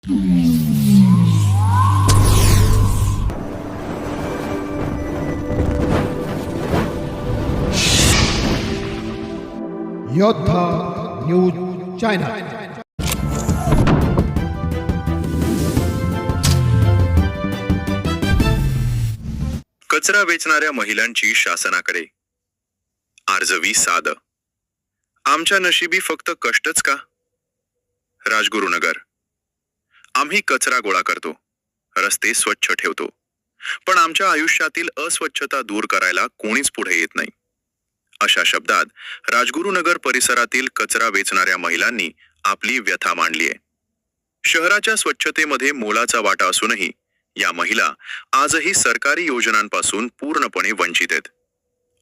योद्धा news channel. कचरा वेचणाऱ्या महिलांची शासनाकडे आर्जवी साद। आमच्या नशिबी फक्त कष्टच का? राजगुरुनगर। आम्ही कचरा गोळा करतो, रस्ते स्वच्छ ठेवतो, पण आमच्या आयुष्यातील अस्वच्छता दूर करायला कोणीच पुढे येत नाही। अशा शब्दात राजगुरुनगर परिसरातील कचरा वेचणाऱ्या महिलांनी आपली व्यथा मांडली आहे। शहराच्या स्वच्छतेमध्ये मोलाचा वाटा असूनही या महिला आजही सरकारी योजनांपासून पूर्णपणे वंचित आहेत।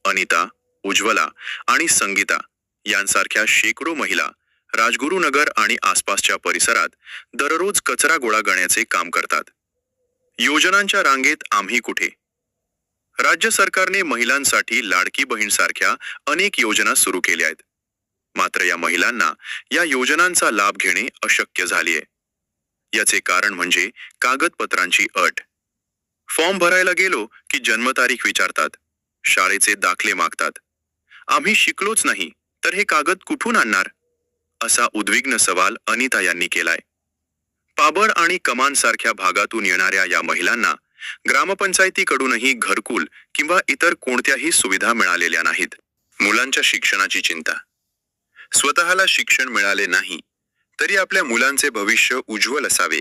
अनिता, उज्ज्वला आणि संगीता यांसारख्या शेकडो महिला राजगुरुनगर आणि आसपासच्या परिसरात दररोज कचरा गोळा करण्याचे काम करतात। योजनांच्या रांगेत आम्ही कुठे? राज्य सरकारने महिलांसाठी लाडकी बहीण सारख्या अनेक योजना सुरू केल्या आहेत, मात्र या महिलांना या योजनांचा लाभ घेणे अशक्य झाले आहे। याचे कारण म्हणजे कागदपत्रांची अट। फॉर्म भरायला गेलो की जन्मतारीख विचारतात, शाळेचे दाखले मागतात। आम्ही शिकलोच नाही तर हे कागद कुठून आणणार, असा उद्विग्न सवाल अनिता यांनी केलाय। पाबळ आणि कमान सारख्या भागातून येणाऱ्या या महिलांना ग्रामपंचायतीकडूनही घरकुल किंवा इतर कोणत्याही सुविधा मिळालेल्या नाहीत। मुलांच्या शिक्षणाची चिंता। स्वतःला शिक्षण मिळाले नाही तरी आपल्या मुलांचे भविष्य उज्ज्वल असावे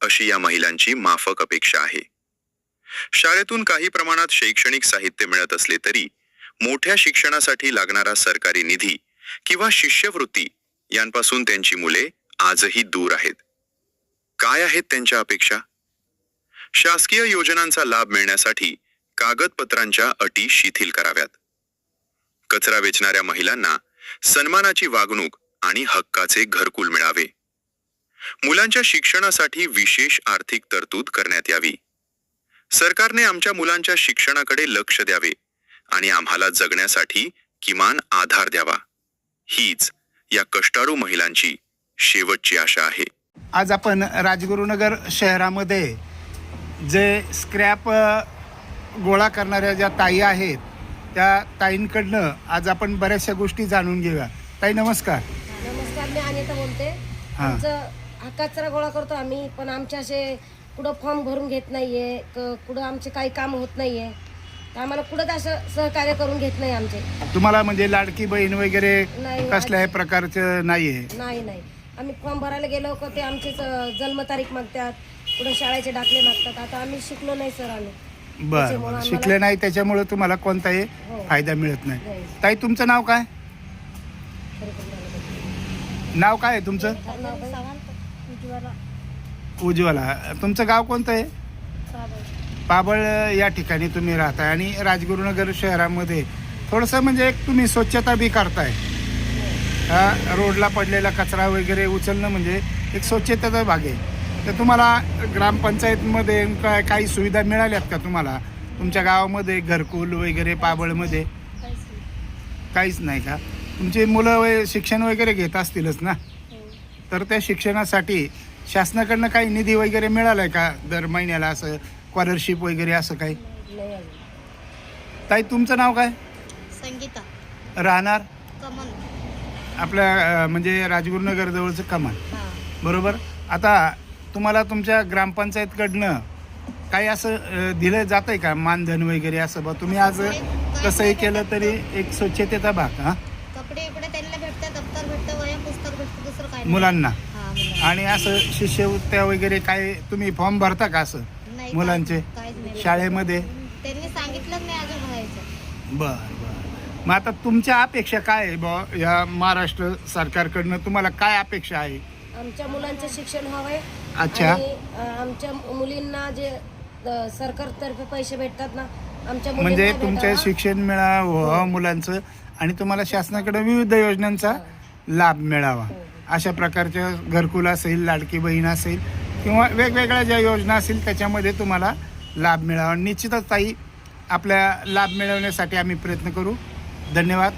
अशी या महिलांची माफक अपेक्षा आहे। शाळेतून काही प्रमाणात शैक्षणिक साहित्य मिळत असले तरी मोठ्या शिक्षणासाठी लागणारा सरकारी निधी किंवा शिष्यवृत्ती यांपासून त्यांची मुले आजही दूर आहेत। काय आहेत त्यांच्या अपेक्षा? शासकीय योजनांचा लाभ मिळण्यासाठी कागदपत्रांच्या अटी शिथिल कराव्यात। कचरा वेचणाऱ्या महिलांना सन्मानाची वागणूक आणि हक्काचे घरकुल मिळावे। मुलांच्या शिक्षणासाठी विशेष आर्थिक तरतूद करण्यात यावी। सरकारने आमच्या मुलांच्या शिक्षणाकडे लक्ष द्यावे आणि आम्हाला जगण्यासाठी किमान आधार द्यावा। हीच या कष्टाळू महिलांची शेवटची आशा आहे। आज आपण राजगुरुनगर शहरामध्ये जे स्क्रॅप गोळा करणाऱ्या ज्या ताई आहेत त्या ताईंकडनं आज आपण बऱ्याचशा गोष्टी जाणून घेऊया। ताई नमस्कार। नमस्कार, मी अनिता बोलते। आमचं हा कचरा गोळा करतो आम्ही, पण आमचे असे कुठं फॉर्म भरून घेत नाहीये, कुठं आमचे काही काम होत नाहीये, तर आम्हाला कुठं असं सहकार्य करून घेत नाही आमचे। तुम्हाला म्हणजे लाडकी बहीण वगैरे नाही, कसल्याही प्रकारचं नाहीये? नाही। आम्ही फॉर्म भरायला गेलो का ते आमचीच जन्मतारीख मागतात, कुठं शाळेचे दाखले मागतात। आता आम्ही शिकलो नाही सर, आम्ही बरं शिकले नाही, त्याच्यामुळे तुम्हाला कोणताही फायदा मिळत नाही। ताई तुमचं नाव काय? नाव काय आहे तुमचं? उज्ज्वला। तुमचं गाव कोणतं आहे? पाबळ या ठिकाणी तुम्ही राहताय आणि राजगुरुनगर शहरामध्ये थोडंसं म्हणजे एक तुम्ही स्वच्छता बी करताय। रोडला पडलेला कचरा वगैरे उचलणं म्हणजे एक स्वच्छतेचा भाग आहे। तर तुम्हाला ग्रामपंचायतमध्ये काही सुविधा मिळाल्यात का तुम्हाला तुमच्या गावामध्ये? घरकुल वगैरे पाबळमध्ये काहीच नाही का? तुमचे मुलं शिक्षण वगैरे घेत असतीलच ना, तर त्या शिक्षणासाठी शासनाकडनं काही निधी वगैरे मिळाला आहे का दर महिन्याला, असं स्कॉलरशिप वगैरे असं काही? ताई तुमचं नाव काय? संगीता। राहणार कमन आपल्या म्हणजे राजगुरुनगर जवळचं कमान, बरोबर। आता तुम्हाला तुमच्या ग्रामपंचायतकडनं काही असं दिलं जात आहे का मानधन वगैरे असं? बा तुम्ही आज कसंही केलं तरी एक स्वच्छतेचा भाग कपडे त्यांना भेटतात, दप्तर भेटतं, वह्या पुस्तक भेटतं, दुसरं काय मुलांना। आणि असं शिष्यवृत्त्या वगैरे काय तुम्ही फॉर्म भरता का असं मुलांचे शाळेमध्ये? त्यांनी सांगितलं नाही अजून भरायचं। बरं। मग आता तुमच्या अपेक्षा काय आहे बा या महाराष्ट्र सरकारकडनं? तुम्हाला काय अपेक्षा आहे? आमच्या मुलांचं शिक्षण हवंय। अच्छा। आमच्या मुलींना जे सरकारतर्फे पैसे भेटतात ना, आमच्या म्हणजे तुमचं शिक्षण मिळावं मुलांचं आणि तुम्हाला शासनाकडे विविध योजनांचा लाभ मिळावा, अशा प्रकारच्या घरकुल असेल, लाडकी बहीण असेल किंवा वेगवेगळ्या ज्या योजना असतील त्याच्यामध्ये तुम्हाला लाभ मिळावा। निश्चितच ताई आपल्या लाभ मिळवण्यासाठी आम्ही प्रयत्न करू। धन्यवाद।